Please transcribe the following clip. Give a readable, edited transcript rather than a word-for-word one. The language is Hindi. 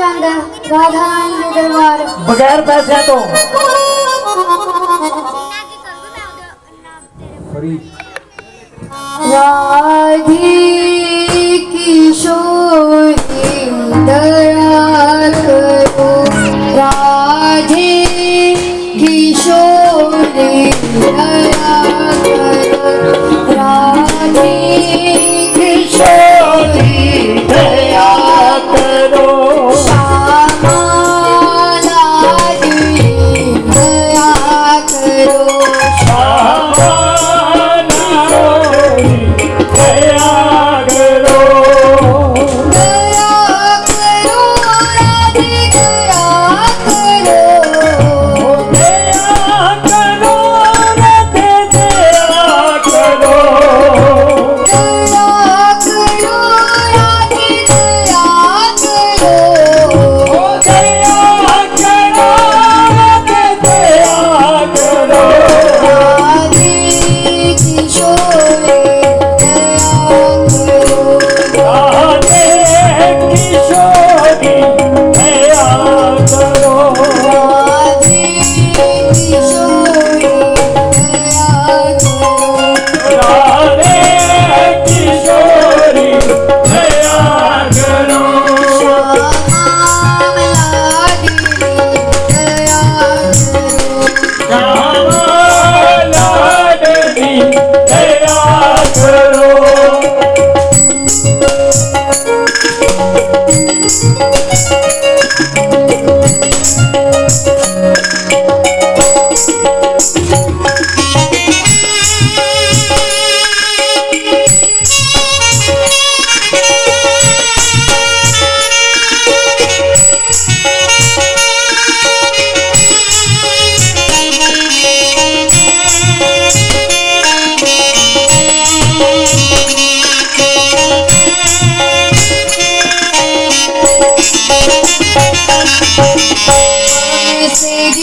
जाऊंगा राधा रानी के दरबार बगैर पैसे तो राधे किशोरी दया करो राधे किशोरी दया करो राधे किशोरी दया करो श्यामा लाडली दया करो श्यामा लाडली दया करो दया करो राधे दया करो दया करो राधे दया करो दया करो राधे दया करो दया करो राधे दया करो राधे किशोरी दया करो राधे किशोरी दया करो राधे किशोरी दया करो राधे किशोरी दया करो श्यामा लाडली दया करो श्यामा लाडली दया करो से